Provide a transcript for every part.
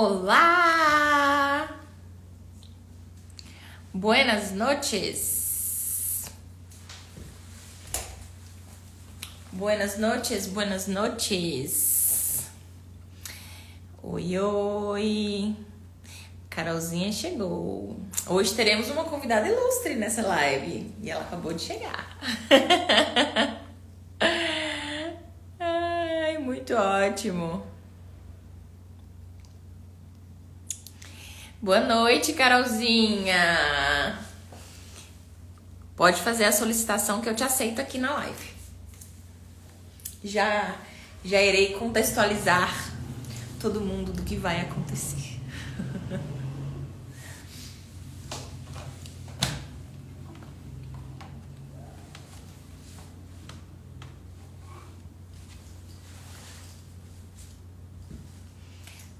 Olá! Buenas noches. Buenas noches, buenas noches. Oi, oi. Carolzinha chegou. Hoje teremos uma convidada ilustre nessa live. E ela acabou de chegar. Ai, muito ótimo. Boa noite, Carolzinha. Pode fazer a solicitação que eu te aceito aqui na live. Já irei contextualizar todo mundo do que vai acontecer.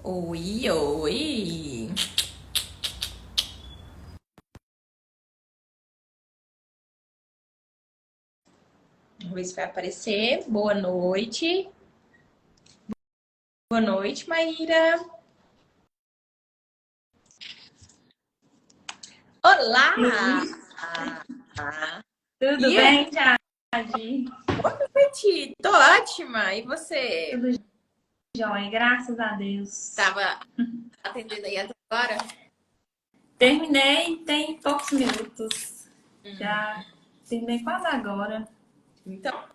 Oi, oi. Vamos ver se vai aparecer. Boa noite. Boa noite, Maíra. Olá! Tudo E bem, Jade? boa noite. Tô ótima. E você? Tudo jóia, graças a Deus. Tava atendendo aí até agora? Terminei tem poucos minutos. Já terminei quase agora. Então,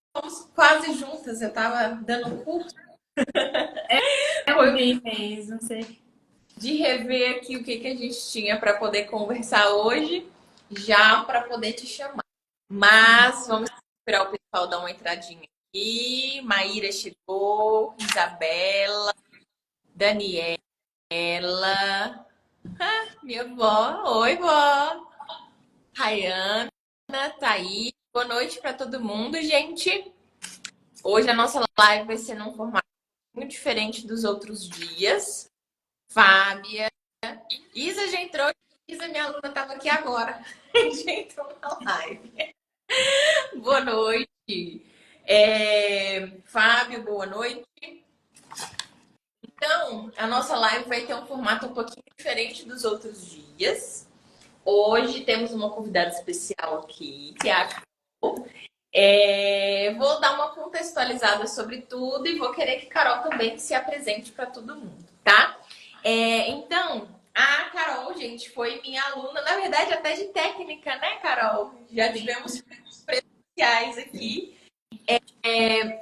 estamos quase juntas. Eu tava dando um curso. Eu vi mesmo, não sei. De rever aqui o que a gente tinha para poder conversar hoje, já para poder te chamar. Mas vamos esperar o pessoal dar uma entradinha aqui. Maíra chegou, Isabela, Daniela, minha vó. Oi, vó. Rayana, Thaís. Boa noite para todo mundo, gente. Hoje a nossa live vai ser num formato muito diferente dos outros dias. Fábia. Isa já entrou. Isa, minha aluna, estava aqui agora. Já entrou na live. Boa noite. Fábio, boa noite. Então, a nossa live vai ter um formato um pouquinho diferente dos outros dias. Hoje temos uma convidada especial aqui, que é a Carol. Vou dar uma contextualizada sobre tudo e vou querer que a Carol também se apresente para todo mundo, tá? Então, a Carol, gente, foi minha aluna, na verdade, até de técnica, né, Carol? Já tivemos presenciais aqui.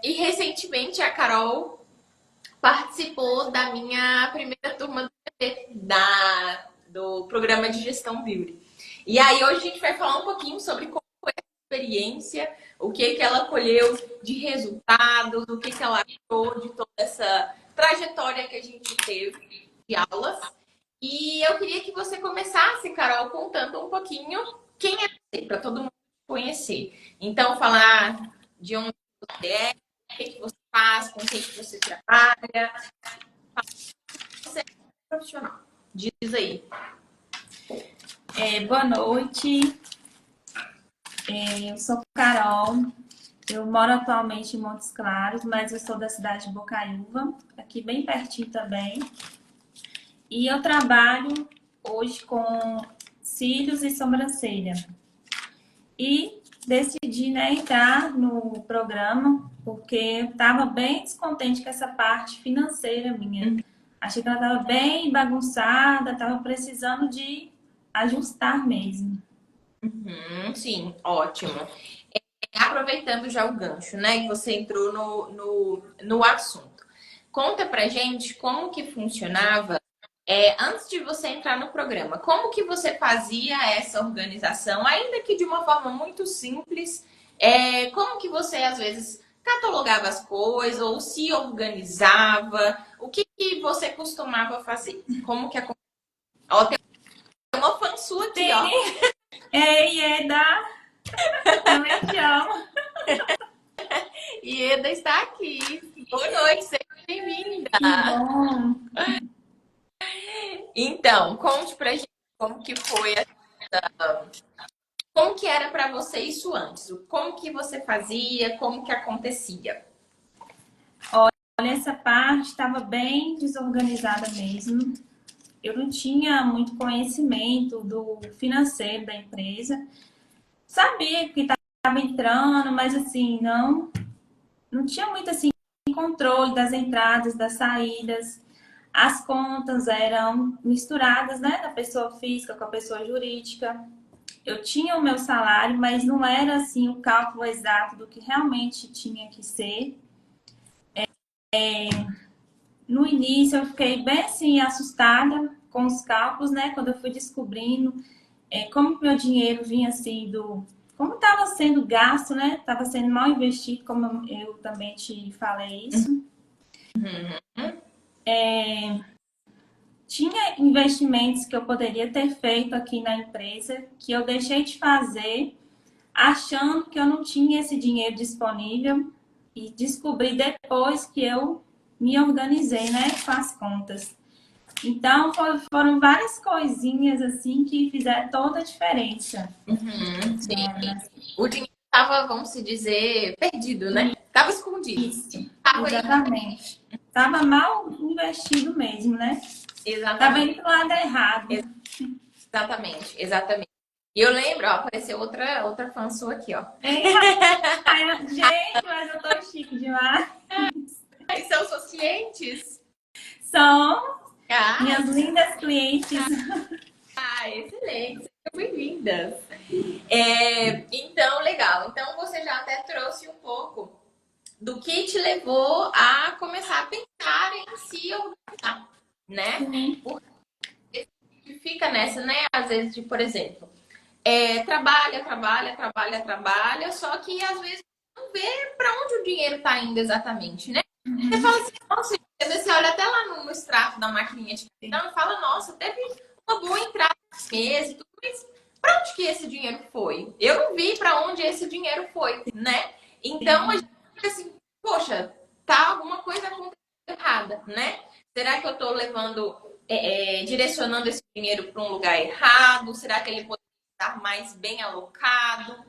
E recentemente a Carol participou da minha primeira turma do programa de gestão Beauty. E aí hoje a gente vai falar um pouquinho sobre como foi a experiência, o que ela colheu de resultados, o que ela achou de toda essa trajetória que a gente teve de aulas. E eu queria que você começasse, Carol, contando um pouquinho quem é você, para todo mundo conhecer. Então, falar de onde você é, o que você faz, com quem você trabalha. Você é profissional. Diz aí. Boa noite. Eu sou Carol. Eu moro atualmente em Montes Claros, mas eu sou da cidade de Bocaiúva, aqui bem pertinho também. E eu trabalho hoje com cílios e sobrancelha. E decidi, entrar no programa porque eu estava bem descontente com essa parte financeira minha. Achei que ela estava bem bagunçada, estava precisando de ajustar mesmo. Sim, ótimo. Aproveitando já o gancho, né, que você entrou no assunto. Conta pra gente como que funcionava antes de você entrar no programa. Como que você fazia essa organização, ainda que de uma forma muito simples? Como que você, às vezes, catalogava as coisas ou se organizava? O que você costumava fazer? Como que aconteceu? Ó, tem uma fã sua aqui, ó. Ei, Eda! Também te amo. Ieda está aqui. Boa noite, seja bem-vinda. Que bom! Então, conte pra gente como que foi como que era pra você isso antes? Como que você fazia? Como que acontecia? olha, essa parte estava bem desorganizada mesmo. Eu não tinha muito conhecimento do financeiro da empresa. Sabia que estava entrando, mas assim, não tinha muito assim controle das entradas, das saídas. As contas eram misturadas, né, da pessoa física com a pessoa jurídica. Eu tinha o meu salário, mas não era assim o cálculo exato do que realmente tinha que ser. No início eu fiquei bem assim assustada com os cálculos, né? Quando eu fui descobrindo como meu dinheiro vinha assim como estava sendo gasto, né? Estava sendo mal investido, como eu também te falei isso. Uhum. Tinha investimentos que eu poderia ter feito aqui na empresa que eu deixei de fazer, achando que eu não tinha esse dinheiro disponível e descobri depois que eu me organizei, né, com as contas. Então, foram várias coisinhas assim que fizeram toda a diferença. Uhum, sim. O dinheiro estava, vamos se dizer, perdido, né? Estava escondido. Isso, Tava aí. exatamente. Estava mal investido mesmo, né? Estava Exatamente, indo pro lado errado. exatamente, exatamente. E eu lembro, ó, apareceu outra fã sua aqui, ó. Gente, mas eu tô chique demais. Aí são seus clientes? São Ah, minhas lindas clientes. excelente. Sejam bem-vindas. Então, legal. Então, você já até trouxe um pouco do que te levou a começar a pensar em se organizar, né? Sim. Fica nessa, né? Às vezes, de, por exemplo, trabalha, só que às vezes não vê para onde o dinheiro está indo exatamente, né? Você fala assim, nossa, às vezes você olha até lá no extrato da maquininha de cartão e fala, nossa, teve uma boa entrada esse mês e tudo, mas para onde que esse dinheiro foi? Eu não vi para onde esse dinheiro foi, né? Então a gente fica assim, poxa, tá alguma coisa acontecendo errada, né? Será que eu estou levando, direcionando esse dinheiro para um lugar errado? Será que ele poderia estar mais bem alocado?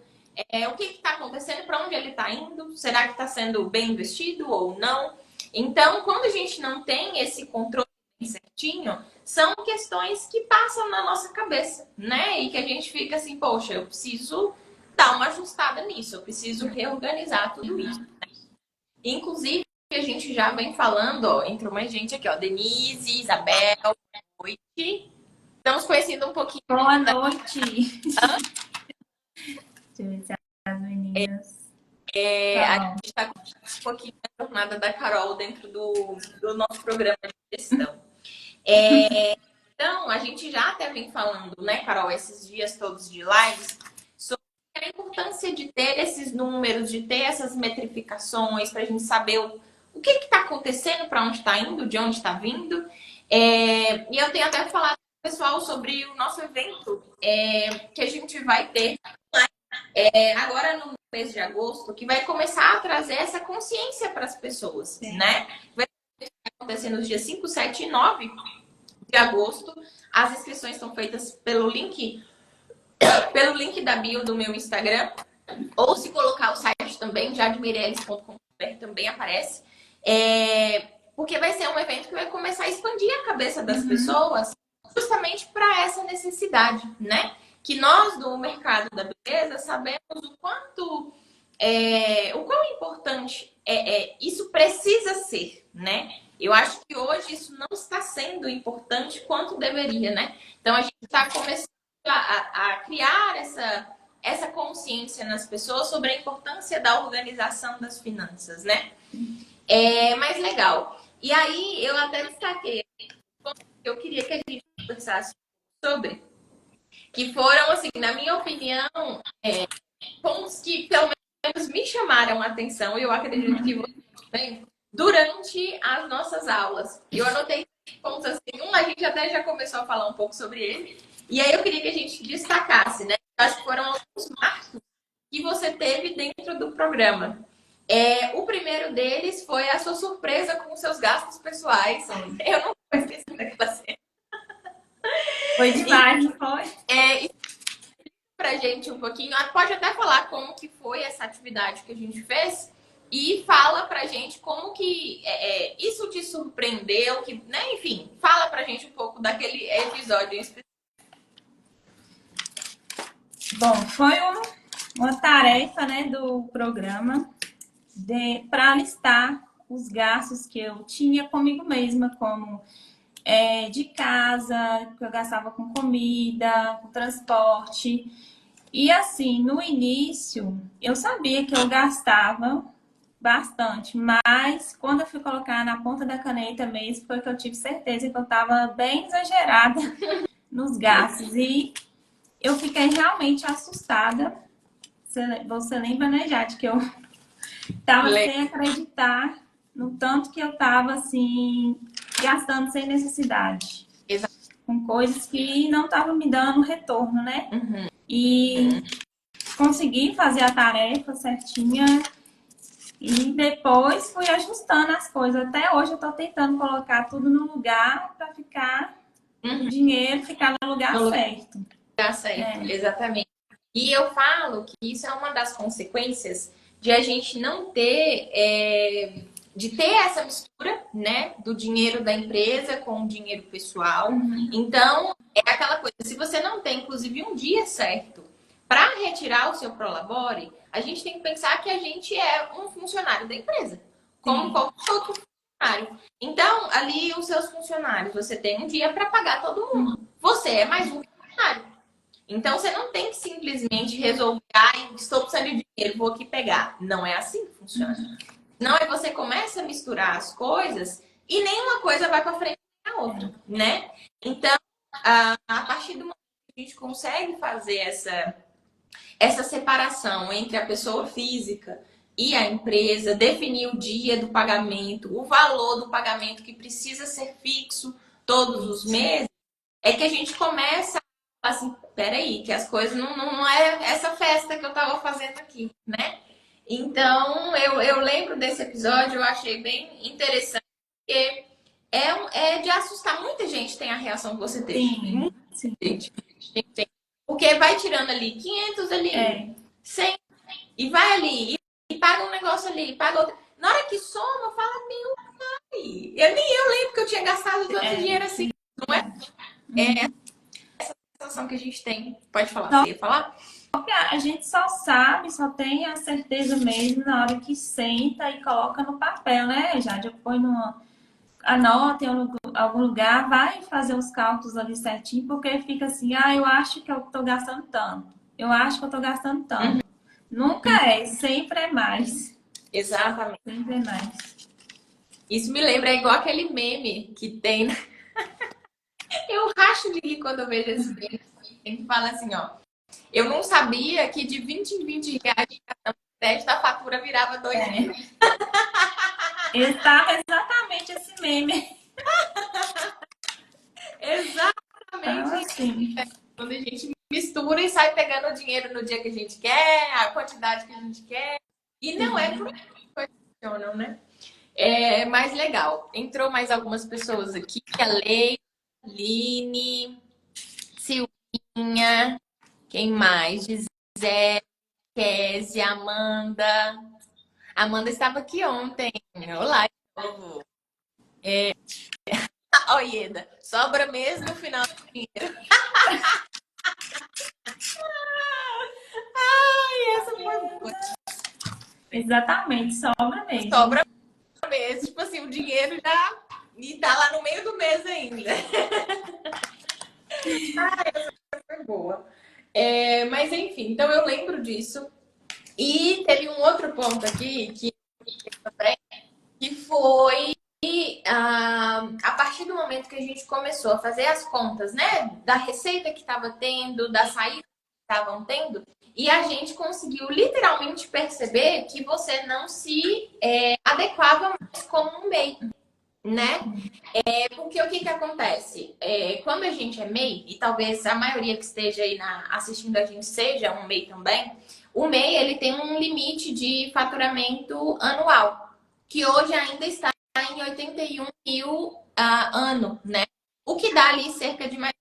O que está acontecendo? Para onde ele está indo? Será que está sendo bem investido ou não? Então, quando a gente não tem esse controle certinho, são questões que passam na nossa cabeça, né? E que a gente fica assim, poxa, eu preciso dar uma ajustada nisso, eu preciso reorganizar tudo isso. Inclusive, a gente já vem falando, ó, entrou mais gente aqui, ó, Denise, Isabel, boa noite. Estamos conhecendo um pouquinho. Boa noite. Deixa eu ver se as meninas. A Falam. gente está um pouquinho da jornada da Carol dentro do nosso programa de gestão. Então, a gente já até vem falando, né, Carol, esses dias todos de lives, sobre a importância de ter esses números, de ter essas metrificações, para a gente saber o que está acontecendo, para onde está indo, de onde está vindo. E eu tenho até falado com o pessoal sobre o nosso evento que a gente vai ter agora no mês de agosto, que vai começar a trazer essa consciência para as pessoas, né? Vai acontecer nos dias 5, 7 e 9 de agosto. As inscrições são feitas pelo link da bio do meu Instagram, ou se colocar o site também, jadmireles.com.br, também aparece. Porque vai ser um evento que vai começar a expandir a cabeça das pessoas justamente para essa necessidade, né? Que nós do mercado da beleza sabemos o quão importante isso precisa ser, né? Eu acho que hoje isso não está sendo importante quanto deveria, né? Então a gente está começando a criar essa consciência nas pessoas sobre a importância da organização das finanças, né? Mais legal. E aí eu até destaquei, eu queria que a gente conversasse sobre, que foram, assim, na minha opinião, pontos que pelo menos me chamaram a atenção, e eu acredito que você também, durante as nossas aulas. Eu anotei pontos assim, a gente até já começou a falar um pouco sobre ele, e aí eu queria que a gente destacasse, né? Acho que foram alguns marcos que você teve dentro do programa. O primeiro deles foi a sua surpresa com os seus gastos pessoais. Eu não vou esquecer daquela cena. Foi demais, não foi? Pra gente um pouquinho. Pode até falar como que foi essa atividade que a gente fez, e fala pra gente como que isso te surpreendeu, que, né? Enfim, fala pra gente um pouco daquele episódio em específico. Bom, foi uma tarefa, né, do programa para listar os gastos que eu tinha comigo mesma, como de casa, que eu gastava com comida, com transporte. E assim, no início, eu sabia que eu gastava bastante, mas quando eu fui colocar na ponta da caneta mesmo, foi que eu tive certeza que eu estava bem exagerada nos gastos. E eu fiquei realmente assustada. Você lembra, né, Jade, que eu estava sem acreditar no tanto que eu estava assim, gastando sem necessidade. Exato. Com coisas que não estavam me dando retorno, né? Uhum. E consegui fazer a tarefa certinha e depois fui ajustando as coisas. Até hoje eu estou tentando colocar tudo no lugar para ficar o dinheiro ficar no lugar certo. Lugar certo, exatamente. E eu falo que isso é uma das consequências de a gente não ter, de ter essa mistura, né, do dinheiro da empresa com o dinheiro pessoal. Então, é aquela coisa, se você não tem, inclusive, um dia certo para retirar o seu Prolabore, a gente tem que pensar que a gente é um funcionário da empresa, como qualquer outro funcionário. Então, ali, os seus funcionários, você tem um dia para pagar todo mundo. Você é mais um funcionário. Então, você não tem que simplesmente resolver, estou precisando de dinheiro, vou aqui pegar. Não é assim que funciona. Não é você começa a misturar as coisas e nenhuma coisa vai para frente da outra, né? Então, a partir do momento que a gente consegue fazer essa separação entre a pessoa física e a empresa, definir o dia do pagamento, o valor do pagamento que precisa ser fixo todos os meses, é que a gente começa a falar assim, peraí, que as coisas não é essa festa que eu tava fazendo aqui, né? Então, eu lembro desse episódio, eu achei bem interessante, porque é de assustar. Muita gente tem a reação que você teve. Muita gente. Porque vai tirando ali 500 ali, 100, e vai ali, e paga um negócio ali, e paga outro. Na hora que soma, fala, meu pai. Nem eu lembro que eu tinha gastado tanto dinheiro assim, não é? É essa sensação que a gente tem. Pode falar, você ia falar? A gente só sabe, só tem a certeza mesmo na hora que senta e coloca no papel, né, Jade? Põe numa. Anota em algum lugar, vai fazer os cálculos ali certinho, porque fica assim, eu acho que eu tô gastando tanto. Eu acho que eu tô gastando tanto. Nunca é, sempre é mais. Exatamente. Sempre é mais. Isso me lembra, é igual aquele meme que tem. Eu racho de rir quando eu vejo esse meme que fala assim, ó. Eu não sabia que de 20 em 20 reais de cartão de crédito a fatura virava 2 mil. Exatamente esse meme. Exatamente. Assim. Quando a gente mistura e sai pegando o dinheiro no dia que a gente quer, a quantidade que a gente quer. E não é por aí que funcionam, né? É mais legal. Entrou mais algumas pessoas aqui. A Leila, Aline, Silvinha, quem mais? Gisele, Kézia, Amanda. Amanda estava aqui ontem. Olá, de novo. Ieda, sobra mesmo no final do dinheiro. Ai, essa foi boa. Exatamente, sobra mesmo. Sobra mesmo. Tipo assim, o dinheiro já. E tá lá no meio do mês ainda. Ai, essa foi boa. Mas enfim, então eu lembro disso. E teve um outro ponto aqui que foi a partir do momento que a gente começou a fazer as contas, né? Da receita que estava tendo, da saída que estavam tendo, e a gente conseguiu literalmente perceber que você não se adequava mais como um MEI, né? Porque o que acontece? Quando a gente é MEI, e talvez a maioria que esteja aí assistindo a gente seja um MEI também, o MEI ele tem um limite de faturamento anual, que hoje ainda está em 81 mil ano, né? O que dá ali cerca de mais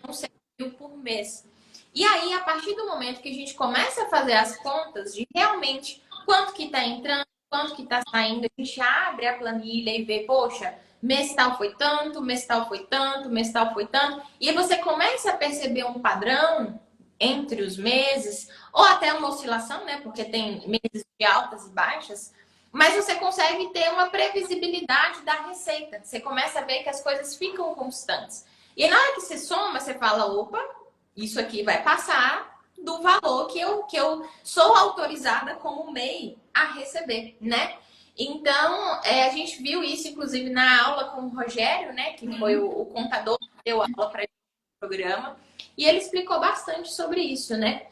de 100 mil por mês. E aí, a partir do momento que a gente começa a fazer as contas de realmente quanto que está entrando, quanto que está saindo, a gente abre a planilha e vê, poxa, mês tal foi tanto, mês tal foi tanto, mês tal foi tanto. E aí você começa a perceber um padrão entre os meses, ou até uma oscilação, né? Porque tem meses de altas e baixas, mas você consegue ter uma previsibilidade da receita. Você começa a ver que as coisas ficam constantes. E aí, na hora que você soma, você fala, opa, isso aqui vai passar do valor que eu sou autorizada como MEI a receber, né? Então, a gente viu isso, inclusive, na aula com o Rogério, né? Que foi o contador que deu aula para o programa. E ele explicou bastante sobre isso, né?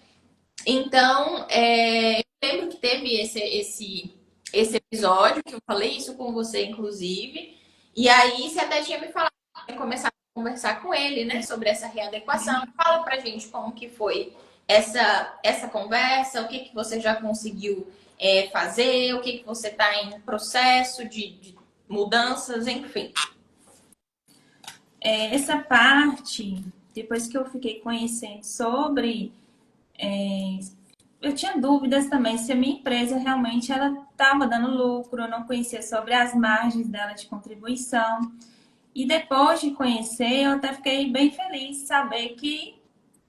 Então, eu lembro que teve esse episódio, que eu falei isso com você, inclusive. E aí, você até tinha me falado, começar a conversar com ele, né? Sobre essa readequação. Fala pra gente como que foi essa conversa, o que que você já conseguiu fazer, o que que você está em processo de mudanças, enfim. Essa parte, depois que eu fiquei conhecendo sobre, eu tinha dúvidas também se a minha empresa realmente ela estava dando lucro, eu não conhecia sobre as margens dela de contribuição. E depois de conhecer, eu até fiquei bem feliz de saber que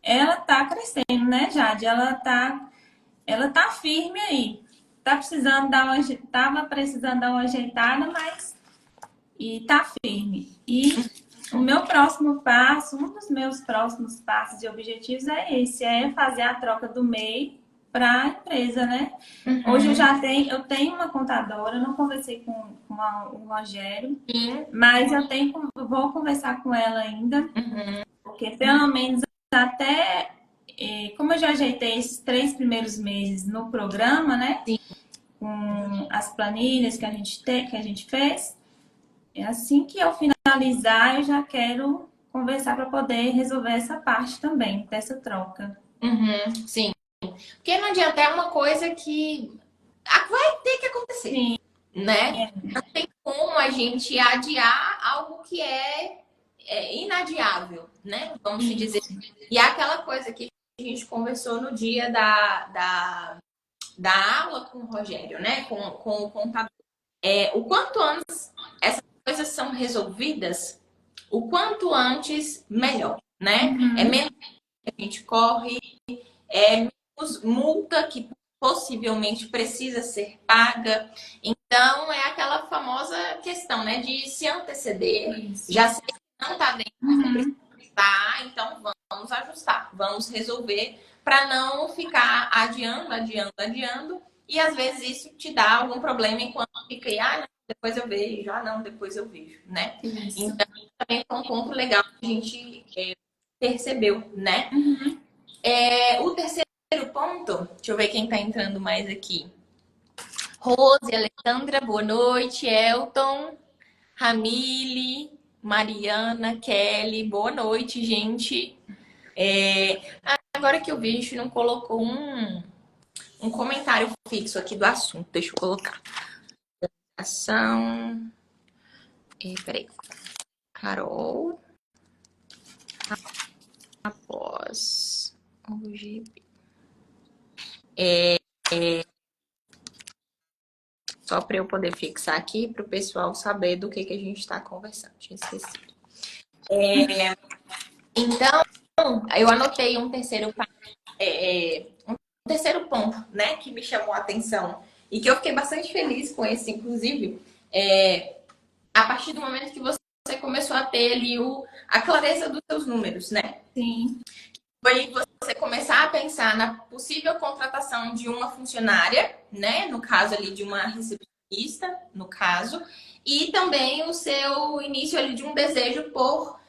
ela está crescendo, né, Jade? Ela tá firme aí. Tava precisando dar uma ajeitada, mas tá firme. E o meu próximo passo, um dos meus próximos passos e objetivos é esse, é fazer a troca do MEI para a empresa, né? Hoje eu tenho uma contadora, eu não conversei com o Rogério, mas vou conversar com ela ainda, porque pelo menos até, como eu já ajeitei esses 3 primeiros meses no programa, né? Sim. Com as planilhas que a gente fez, é assim que eu finalizar, eu já quero conversar para poder resolver essa parte também, dessa troca. Sim. Porque não adianta, é uma coisa que vai ter que acontecer, Sim. né? Não tem como a gente adiar algo que é inadiável, né? Vamos se dizer. E é aquela coisa que a gente conversou no dia da aula com o Rogério, né? Com o contador. O quanto antes essas coisas são resolvidas, o quanto antes, melhor, né? É menos que a gente corre, é menos multa que possivelmente precisa ser paga. Então, é aquela famosa questão, né? De se anteceder. Isso. Já sei que não está dentro do que precisa estar, então vamos ajustar, vamos resolver para não ficar adiando. E às vezes isso te dá algum problema enquanto fica aí, não, depois eu vejo, não, depois eu vejo, né? Isso. Então, também é um ponto legal que a gente percebeu, né? O terceiro ponto, deixa eu ver quem tá entrando mais aqui. Rose, Alessandra, boa noite. Elton, Ramile, Mariana, Kelly, boa noite, gente. Agora que eu vi, a gente não colocou um comentário fixo aqui do assunto. Deixa eu colocar. Ação. Peraí. Carol. Após. Hoje. Só para eu poder fixar aqui para o pessoal saber do que a gente está conversando. Tinha esquecido. Então, eu anotei um terceiro ponto, né, que me chamou a atenção e que eu fiquei bastante feliz com esse, inclusive, a partir do momento que você começou a ter ali a clareza dos seus números, né? Sim. Foi você começar a pensar na possível contratação de uma funcionária, né? No caso ali de uma recepcionista, no caso, e também o seu início ali de um desejo por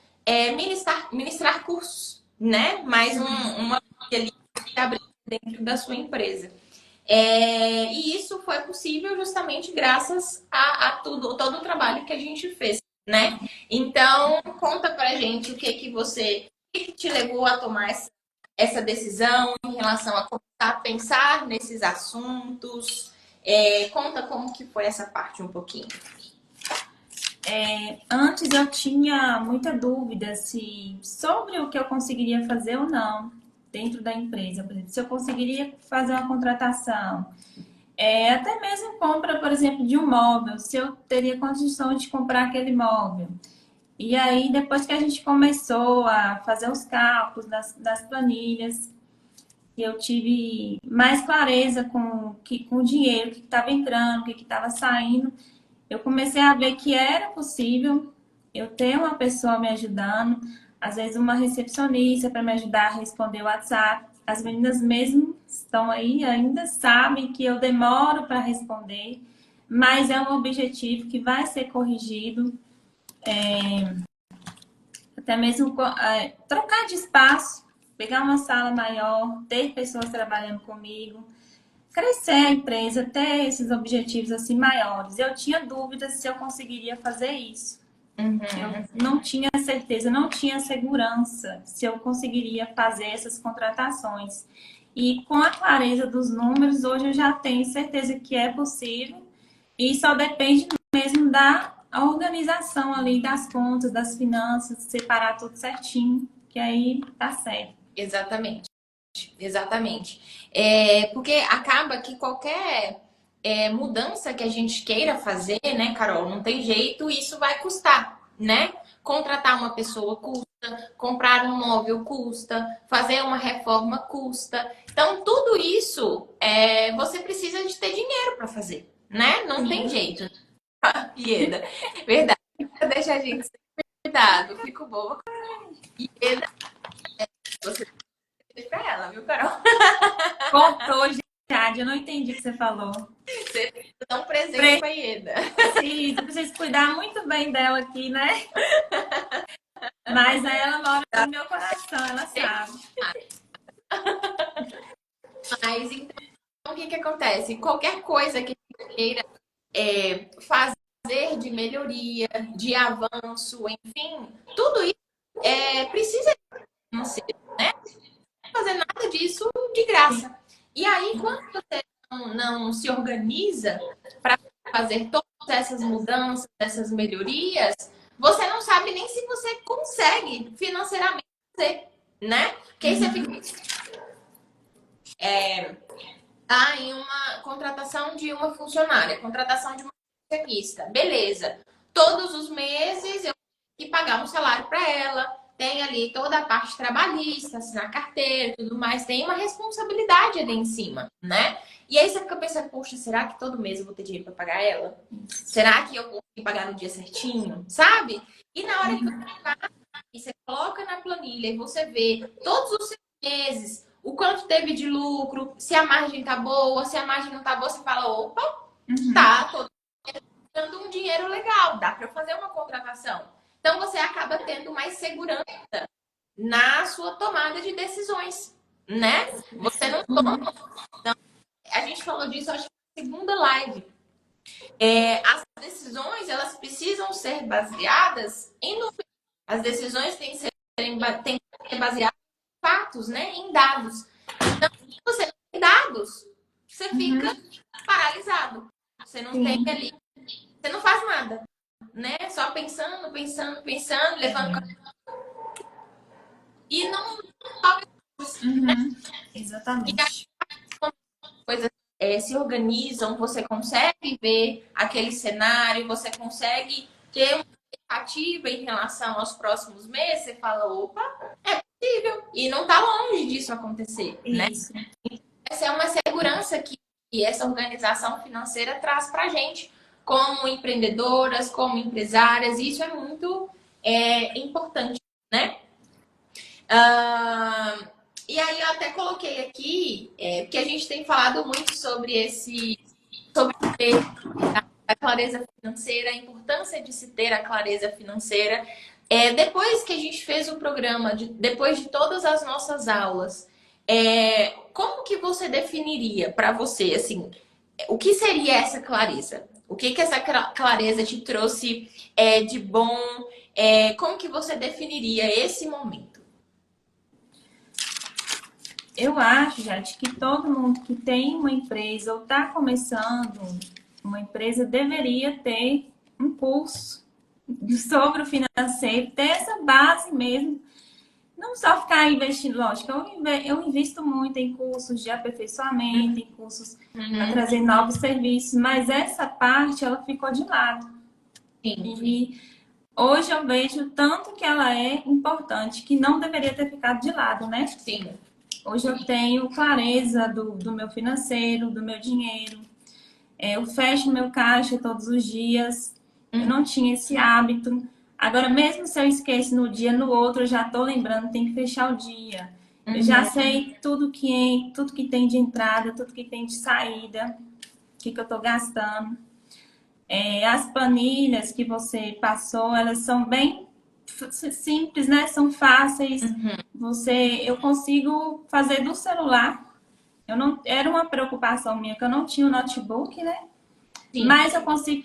ministrar cursos, né? Mais uma ali que abre dentro da sua empresa. E isso foi possível justamente graças a todo o trabalho que a gente fez, né? Então, conta pra gente o que te levou a tomar essa decisão em relação a começar a pensar nesses assuntos. Conta como que foi essa parte um pouquinho. Antes eu tinha muita dúvida sobre o que eu conseguiria fazer ou não dentro da empresa. Por exemplo, se eu conseguiria fazer uma contratação, Até mesmo compra, por exemplo, de um móvel, se eu teria condição de comprar aquele móvel. E aí, depois que a gente começou a fazer os cálculos das planilhas, eu tive mais clareza com o dinheiro que estava entrando, o que estava saindo. Eu comecei a ver que era possível eu ter uma pessoa me ajudando, às vezes uma recepcionista para me ajudar a responder o WhatsApp. As meninas mesmo estão aí, ainda sabem que eu demoro para responder, mas é um objetivo que vai ser corrigido. Até mesmo trocar de espaço, pegar uma sala maior, ter pessoas trabalhando comigo, crescer a empresa, ter esses objetivos assim maiores. Eu tinha dúvidas se eu conseguiria fazer isso. Eu não tinha certeza, não tinha segurança se eu conseguiria fazer essas contratações. E com a clareza dos números, hoje eu já tenho certeza que é possível e só depende mesmo da organização ali das contas, das finanças, separar tudo certinho, que aí tá certo. Exatamente. Exatamente. Porque acaba que qualquer mudança que a gente queira fazer, né, Carol, não tem jeito, isso vai custar, né? Contratar uma pessoa custa, comprar um móvel custa, fazer uma reforma custa. Então, tudo isso você precisa de ter dinheiro para fazer, né? Não tem jeito. Ieda, verdade. Deixa a gente sem cuidado. Fico boa. Ieda, você fez pra ela, viu, Carol? Contou, Jade, eu não entendi o que você falou. Você dá um presente pra Ieda. Sim, você precisa cuidar muito bem dela aqui, né? Mas ela mora no meu coração, ela sabe. Mas então, o que que acontece? Qualquer coisa que a gente queira fazer de melhoria, de avanço, enfim, tudo isso precisa de financeiro, né? Não fazer nada disso de graça. E aí, quando você não se organiza para fazer todas essas mudanças, essas melhorias, você não sabe nem se você consegue financeiramente fazer, né? Porque aí você fica em uma contratação de uma funcionária, contratação de uma recepcionista, beleza. Todos os meses eu tenho que pagar um salário para ela, tem ali toda a parte trabalhista, assinar carteira, tudo mais, tem uma responsabilidade ali em cima, né? E aí você fica pensando, poxa, será que todo mês eu vou ter dinheiro para pagar ela? Será que eu vou pagar no dia certinho? Sabe? E na hora que você paga, e você coloca na planilha e você vê todos os seus meses, o quanto teve de lucro, se a margem tá boa, se a margem não tá boa, você fala, opa, tá, tô dando um dinheiro legal, dá para fazer uma contratação. Então você acaba tendo mais segurança na sua tomada de decisões, né? Você não toma. Então, a gente falou disso, acho que na segunda live. As decisões, elas precisam ser baseadas em números. As decisões têm que ser baseadas em fatos, né? Em dados. Então, se você não tem dados, você fica paralisado. Você não tem ali, você não faz nada, né? Só pensando, pensando, pensando, levando e não Exatamente. coisas se organizam, você consegue ver aquele cenário, você consegue ter uma expectativa em relação aos próximos meses, você fala, opa, é possível. E não está longe disso acontecer, né? Isso. Essa é uma segurança que essa organização financeira traz para a gente, como empreendedoras, como empresárias, e isso é muito importante, né? E aí eu até coloquei aqui, porque a gente tem falado muito sobre sobre a clareza financeira, a importância de se ter a clareza financeira. Depois que a gente fez o programa, depois de todas as nossas aulas, como que você definiria para você, assim, o que seria essa clareza? O que essa clareza te trouxe de bom? Como que você definiria esse momento? Eu acho, Jade, que todo mundo que tem uma empresa ou está começando uma empresa deveria ter um curso sobre o financeiro, ter essa base mesmo. não só ficar investindo, lógico, eu invisto muito em cursos de aperfeiçoamento, em cursos para Uhum. trazer novos serviços, mas essa parte ela ficou de lado. Sim, E hoje eu vejo tanto que ela é importante, que não deveria ter ficado de lado, né? sim. Hoje eu tenho clareza do meu financeiro, do meu dinheiro. Eu fecho meu caixa todos os dias. Eu Uhum. não tinha esse hábito. Agora, mesmo se eu esqueço no dia, no outro, eu já estou lembrando, tem que fechar o dia. Eu já Uhum. sei tudo que tem de entrada, tudo que tem de saída, o que eu estou gastando. As planilhas que você passou, elas são bem simples, né? São fáceis. Uhum. Eu consigo fazer do celular. Eu não, era uma preocupação minha que eu não tinha o notebook, né? Sim. Mas eu consegui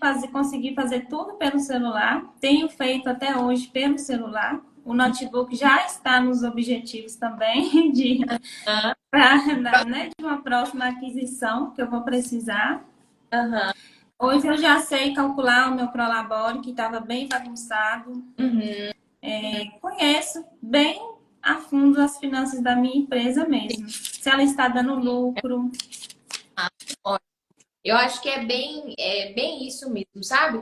fazer tudo pelo celular. Tenho feito até hoje pelo celular. O notebook já está nos objetivos também Aham. né, de uma próxima aquisição que eu vou precisar. Aham. Hoje eu já sei calcular o meu Prolabore, que estava bem bagunçado. Uhum. Conheço bem a fundo as finanças da minha empresa mesmo. Se ela está dando lucro. Ó, eu acho que é bem isso mesmo, sabe?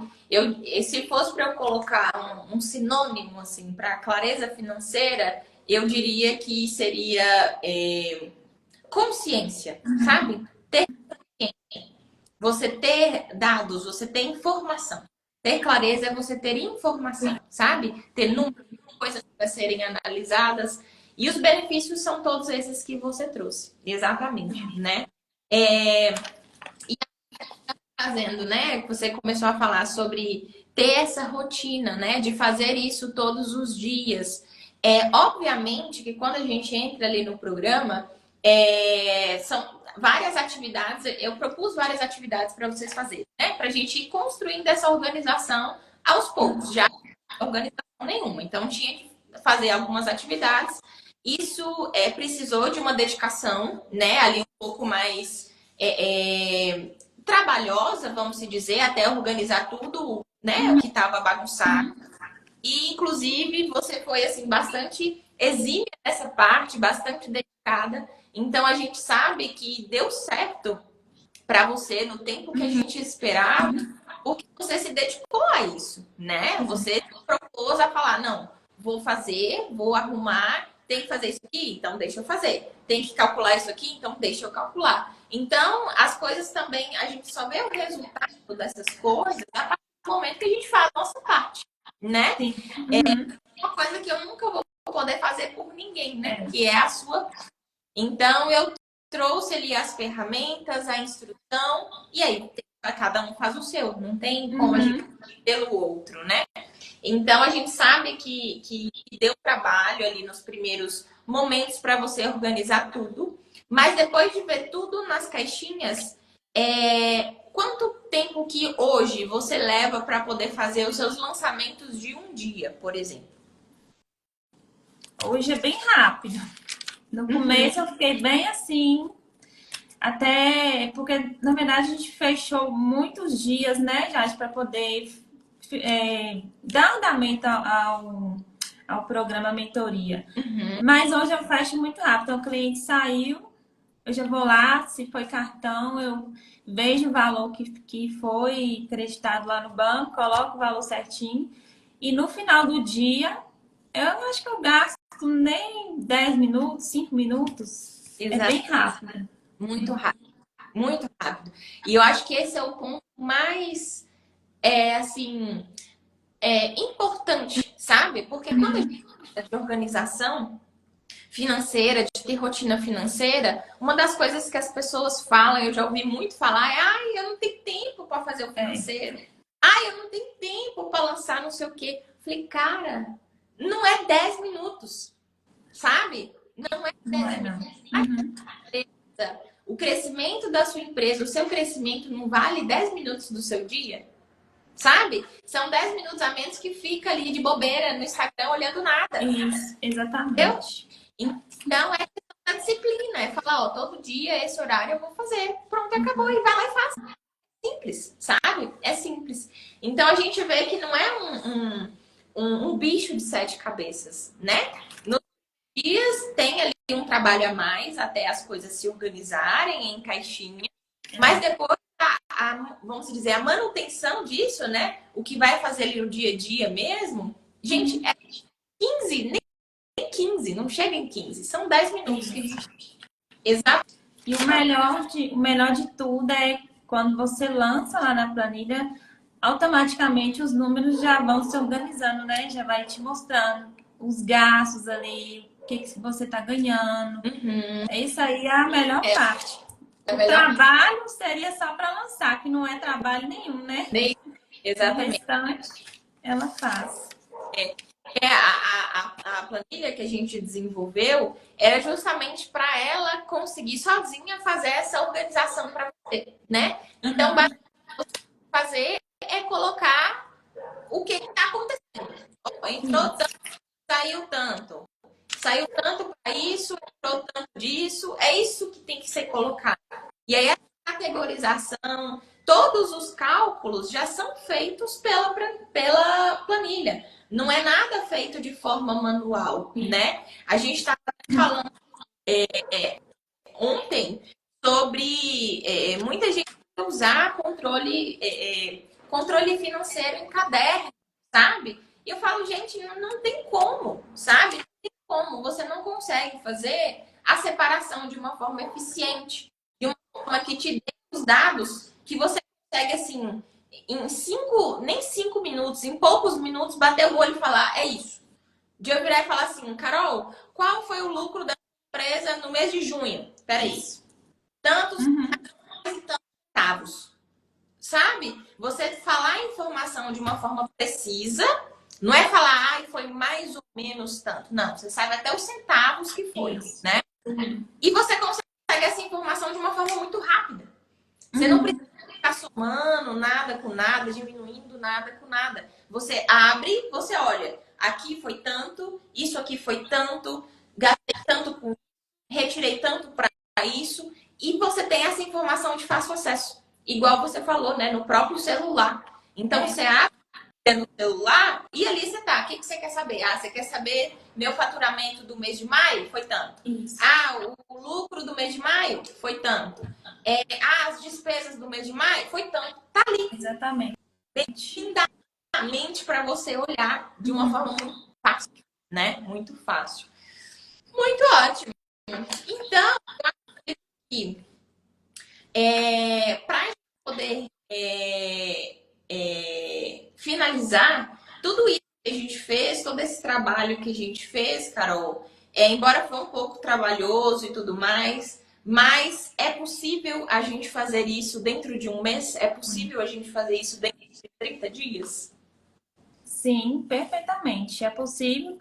Se fosse para eu colocar um sinônimo assim para clareza financeira, eu diria que seria consciência, sabe? Você ter dados, você ter informação. Ter clareza é você ter informação, sabe? Ter números, coisas para serem analisadas. E os benefícios são todos esses que você trouxe. Exatamente, né? É, fazendo, né? Você começou a falar sobre ter essa rotina, né? De fazer isso todos os dias. Obviamente que quando a gente entra ali no programa, são várias atividades. Eu propus várias atividades para vocês fazerem, né? Para a gente ir construindo essa organização aos poucos, já não organização nenhuma. Então tinha que fazer algumas atividades. Isso precisou de uma dedicação, né? Ali um pouco mais trabalhosa, vamos se dizer, até organizar tudo, né, o que estava bagunçado. E inclusive você foi assim bastante exímia nessa parte, bastante dedicada. Então a gente sabe que deu certo para você no tempo que a gente esperava, porque você se dedicou a isso, né? Você propôs a falar, não, vou fazer, vou arrumar, tem que fazer isso aqui, então deixa eu fazer. Tem que calcular isso aqui, então deixa eu calcular. Então, as coisas também, a gente só vê o resultado dessas coisas a partir do momento que a gente faz a nossa parte, né? Sim. Uhum. Uma coisa que eu nunca vou poder fazer por ninguém, né? É. Que é a sua. Então, eu trouxe ali as ferramentas, a instrução, e aí cada um faz o seu, não tem como a gente Uhum. ir pelo outro, né? Então a gente sabe que deu trabalho ali nos primeiros momentos para você organizar tudo, mas depois de ver tudo nas caixinhas, quanto tempo que hoje você leva para poder fazer os seus lançamentos de um dia, por exemplo? Hoje é bem rápido. No Uhum. começo eu fiquei bem assim, até porque na verdade a gente fechou muitos dias, né, Jade, para poder dar andamento ao programa mentoria. Uhum. Mas hoje eu fecho muito rápido. Então, o cliente saiu, eu já vou lá, se foi cartão, eu vejo o valor que foi creditado lá no banco, coloco o valor certinho. E no final do dia, eu acho que eu gasto nem 10 minutos, 5 minutos. É bem Exato. rápido. Muito rápido, muito rápido. E eu acho que esse é o ponto mais, assim, importante, sabe? Porque quando a gente fala de organização financeira, de ter rotina financeira, uma das coisas que as pessoas falam, eu já ouvi muito falar, ai, eu não tenho tempo para fazer o É, financeiro. Ai, eu não tenho tempo para lançar não sei o quê. Falei, cara, não é 10 minutos, sabe? Não é não 10 é não. minutos. Uhum. O crescimento da sua empresa, o seu crescimento não vale 10 minutos do seu dia? Sabe? São 10 minutos a menos que fica ali de bobeira no Instagram olhando nada. Isso, Entendeu? exatamente. Então é questão da disciplina. É falar, ó, todo dia, esse horário eu vou fazer. Pronto, acabou. E vai lá e faz. Simples, sabe? É simples. Então a gente vê que não é um bicho de sete cabeças, né? dias, tem ali um trabalho a mais até as coisas se organizarem em caixinha, mas depois, vamos dizer, a manutenção disso, né? O que vai fazer ali no dia a dia mesmo, gente, é 15, nem 15, não chega em 15, são 10 minutos. Exato. E o melhor de tudo é quando você lança lá na planilha, automaticamente os números já vão se organizando, né? Já vai te mostrando os gastos ali, o que você está ganhando. Isso aí é a melhor parte. O trabalho seria só para lançar, que não é trabalho nenhum, né? Exatamente. O restante, ela faz. A planilha que a gente desenvolveu era justamente para ela conseguir sozinha fazer essa organização para você, né? Então, basicamente, fazer é colocar o que está acontecendo. Entrou tanto, saiu tanto para isso, entrou tanto disso. É isso que tem que ser colocado. E aí, a categorização, todos os cálculos já são feitos pela planilha. Não é nada feito de forma manual, né? A gente estava falando ontem sobre muita gente usar controle financeiro em caderno, sabe? E eu falo, gente, não tem como, sabe? Não tem como. Você não consegue fazer a separação de uma forma eficiente, de uma forma que te dê os dados que você consegue, assim, nem 5 minutos, em poucos minutos, bater o olho e falar, é isso. De eu virar e falar assim, Carol, qual foi o lucro da empresa no mês de junho? Peraí. Tantos centavos. Sabe? Você falar a informação de uma forma precisa, não é falar, foi mais ou menos tanto. Não, você sabe até os centavos que foi, né? E você consegue essa informação de uma forma muito rápida. Você não precisa ficar somando nada com nada, diminuindo nada com nada. Você abre, você olha, aqui foi tanto, isso aqui foi tanto, gastei tanto com isso, retirei tanto para isso, e você tem essa informação de fácil acesso. Igual você falou, né? No próprio celular. Então, você abre no celular e ali você tá. O que você quer saber? Ah, você quer saber meu faturamento do mês de maio? Foi tanto. Isso. O lucro do mês de maio? Foi tanto. As despesas do mês de maio? Foi tanto. Tá ali. Exatamente. Lindamente para você olhar de uma forma muito fácil, né? Muito fácil. Muito ótimo. Então, eu acredito que para a gente poder finalizar tudo isso que a gente fez, todo esse trabalho que a gente fez, Carol, embora foi um pouco trabalhoso e tudo mais, mas é possível a gente fazer isso dentro de um mês? É possível a gente fazer isso dentro de 30 dias? Sim, perfeitamente. É possível.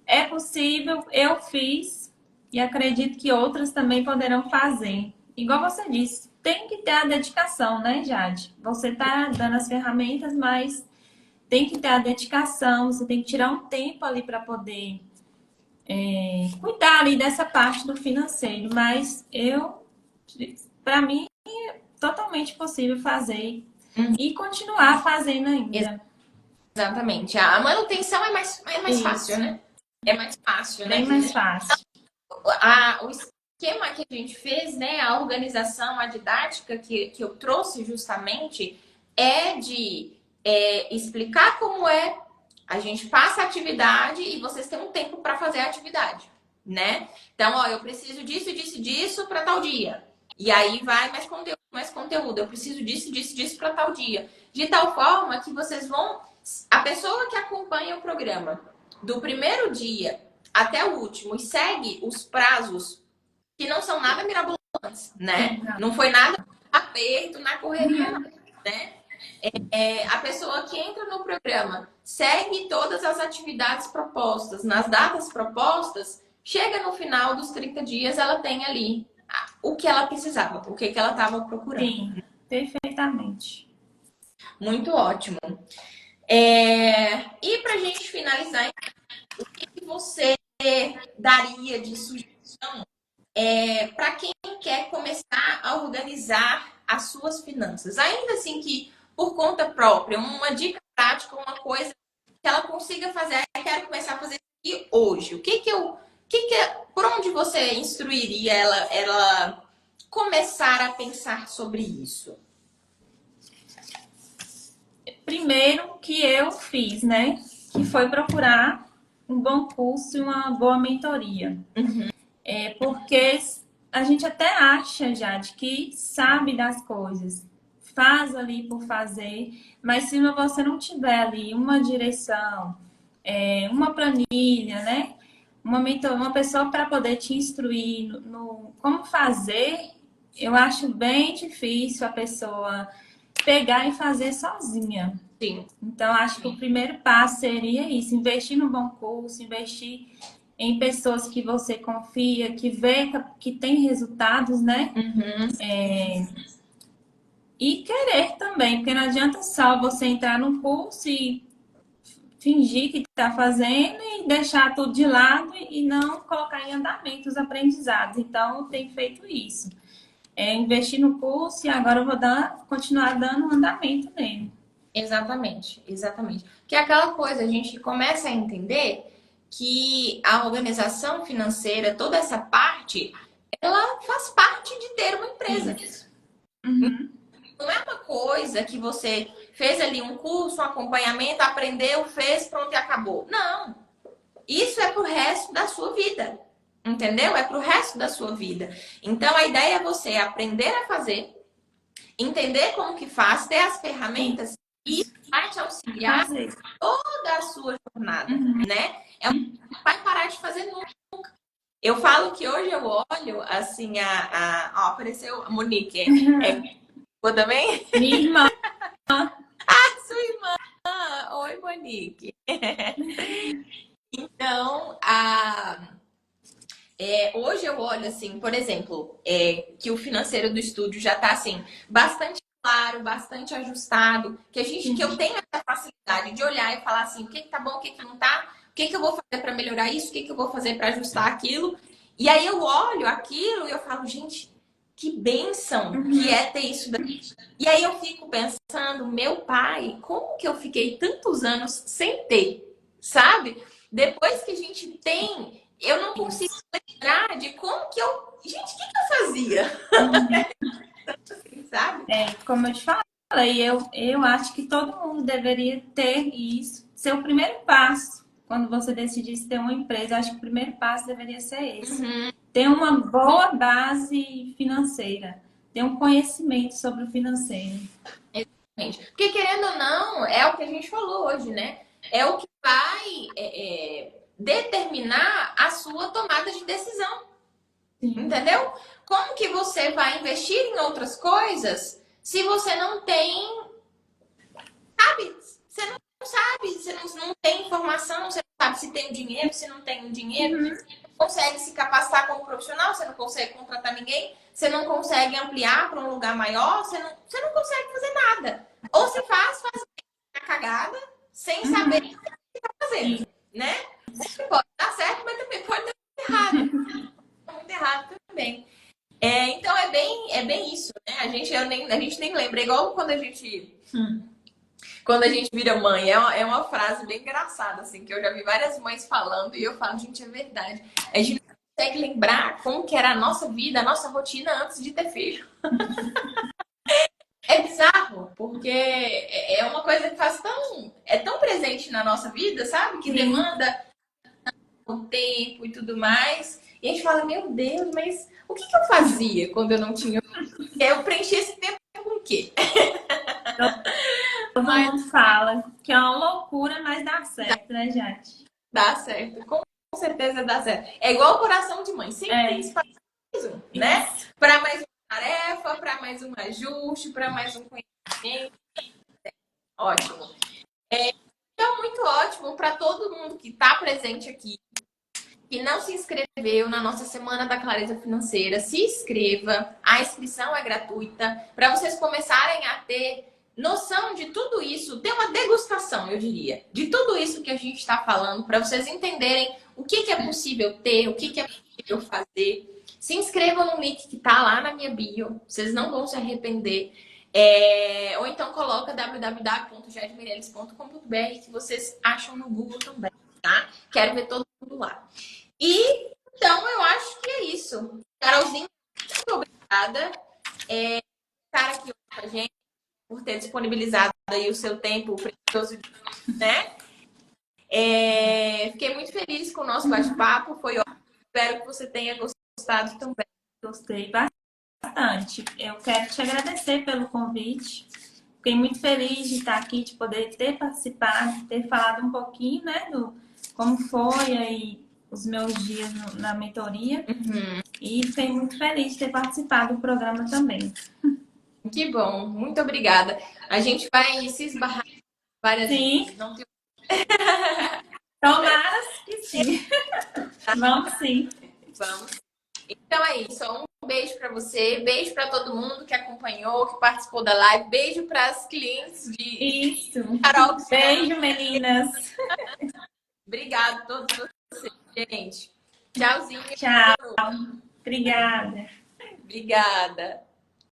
É possível, eu fiz e acredito que outras também poderão fazer. Igual você disse, tem que ter a dedicação, né, Jade? Você tá dando as ferramentas, mas tem que ter a dedicação, você tem que tirar um tempo ali para poder cuidar ali dessa parte do financeiro. Mas para mim, é totalmente possível fazer e continuar fazendo ainda. Exatamente. A manutenção é mais fácil, né? É mais fácil, né? Bem mais fácil. O esquema que a gente fez, né? A organização, a didática que eu trouxe justamente é de explicar como é. A gente passa a atividade e vocês têm um tempo para fazer a atividade, né? Então, ó, eu preciso disso, disso, disso para tal dia. E aí vai mais conteúdo, mais conteúdo. Eu preciso disso, disso, disso para tal dia. De tal forma que vocês vão. A pessoa que acompanha o programa do primeiro dia até o último e segue os prazos que não são nada mirabolantes, né? Não foi nada aperto na correria, não, né? A pessoa que entra no programa segue todas as atividades propostas, nas datas propostas, chega no final dos 30 dias, ela tem ali o que ela precisava, o que ela estava procurando. Sim, perfeitamente. Muito ótimo. E para a gente finalizar, o que você daria de sugestão para quem quer começar a organizar as suas finanças? Ainda assim que por conta própria, uma dica prática, uma coisa que ela consiga fazer. Eu quero começar a fazer isso aqui hoje. O que eu Por onde você instruiria ela começar a pensar sobre isso? Primeiro que eu fiz, né? Que foi procurar um bom curso e uma boa mentoria. Porque a gente até acha, Jade, que sabe das coisas, faz ali por fazer, mas se você não tiver ali uma direção, uma planilha, né? Uma pessoa para poder te instruir no como fazer, eu acho bem difícil a pessoa pegar e fazer sozinha. Sim. Então, acho que o primeiro passo seria isso: investir no bom curso, investir em pessoas que você confia, que vê que tem resultados, né? E querer também, porque não adianta só você entrar no curso e fingir que está fazendo e deixar tudo de lado e não colocar em andamento os aprendizados. Então, eu tenho feito isso. Investir no curso e agora eu vou continuar dando andamento nele. Exatamente, exatamente. Que é aquela coisa, a gente começa a entender que a organização financeira, toda essa parte, ela faz parte de ter uma empresa. Uhum. Não é uma coisa que você fez ali um curso, um acompanhamento, aprendeu, fez, pronto e acabou. Não. Isso é pro resto da sua vida. Entendeu? É pro resto da sua vida. Então a ideia é você aprender a fazer, entender como que faz, ter as ferramentas e vai te auxiliar Fazer. toda a sua jornada, né? Não vai parar de fazer nunca. Eu falo que hoje eu olho assim ó, apareceu a Monique. Boa também? Minha irmã. Sua irmã. Oi, Monique. Então, hoje eu olho assim, por exemplo, que o financeiro do estúdio já está assim, bastante claro, bastante ajustado, que eu tenho essa facilidade de olhar e falar assim, o que tá bom, o que não tá, o que eu vou fazer para melhorar isso, o que eu vou fazer para ajustar aquilo. E aí eu olho aquilo e eu falo, gente, que bênção que é ter isso daqui. E aí eu fico pensando, meu pai, como que eu fiquei tantos anos sem ter, sabe? Depois que a gente tem, eu não consigo lembrar de como que eu. Gente, o que eu fazia? Sabe? Como eu te falei, eu acho que todo mundo deveria ter isso. Ser o primeiro passo. Quando você decidisse ter uma empresa, acho que o primeiro passo deveria ser esse. Ter uma boa base financeira. Ter um conhecimento sobre o financeiro. Exatamente. Porque querendo ou não, é o que a gente falou hoje, né? É o que vai determinar a sua tomada de decisão. Sim. Entendeu? Como que você vai investir em outras coisas se você não tem, sabe? Você não sabe, você não tem informação, você não sabe se tem o dinheiro, se não tem o dinheiro, você não consegue se capacitar como profissional, você não consegue contratar ninguém, você não consegue ampliar para um lugar maior, você não consegue fazer nada. Ou se faz a cagada sem saber o que está fazendo, né? Pode dar certo, mas também pode dar errado. Muito errado também. Então é bem isso, né? A gente nem lembra. É igual quando a gente vira mãe. É uma frase bem engraçada, assim, que eu já vi várias mães falando e eu falo, gente, é verdade. A gente não consegue lembrar como que era a nossa vida, a nossa rotina antes de ter filho. É bizarro, porque é uma coisa que é tão presente na nossa vida, sabe? Que demanda um tempo e tudo mais. E a gente fala, meu Deus, mas o que eu fazia quando eu não tinha? Eu preenchi esse tempo com o quê? Todo mundo fala que é uma loucura, mas dá certo, né, gente? Dá certo, com certeza dá certo. É igual o coração de mãe, sempre tem espaço, né? Para mais uma tarefa, para mais um ajuste, para mais um conhecimento. Ótimo. Então, muito ótimo para todo mundo que está presente aqui, que não se inscreveu na nossa Semana da Clareza Financeira. Se inscreva, a inscrição é gratuita, para vocês começarem a ter noção de tudo isso, ter uma degustação, eu diria, de tudo isso que a gente está falando, para vocês entenderem o que é possível ter, o que é possível fazer. Se inscrevam no link que está lá na minha bio, vocês não vão se arrepender. Ou então coloca www.jadmireles.com.br que vocês acham no Google também, tá? Quero ver todo mundo lá. E Então, eu acho que é isso. Carolzinha, muito obrigada. Estar aqui hoje com a gente, por ter disponibilizado aí o seu tempo precioso, né? Fiquei muito feliz com o nosso bate-papo. Foi ótimo. Espero que você tenha gostado também. Gostei bastante. Eu quero te agradecer pelo convite. Fiquei muito feliz de estar aqui, de poder ter participado, ter falado um pouquinho, né, do como foi aí os meus dias na mentoria. E fiquei muito feliz de ter participado do programa também. Que bom, muito obrigada. A gente vai se esbarrar várias Sim, vezes. Não tem... tomara que sim. Vamos sim. Vamos. Então é isso. Um beijo para você, beijo para todo mundo que acompanhou, que participou da live, beijo para as clientes de Isso. Carol. Beijo, meninas. Obrigado a todos vocês, gente. Tchauzinho. Tchau. Obrigada. Obrigada.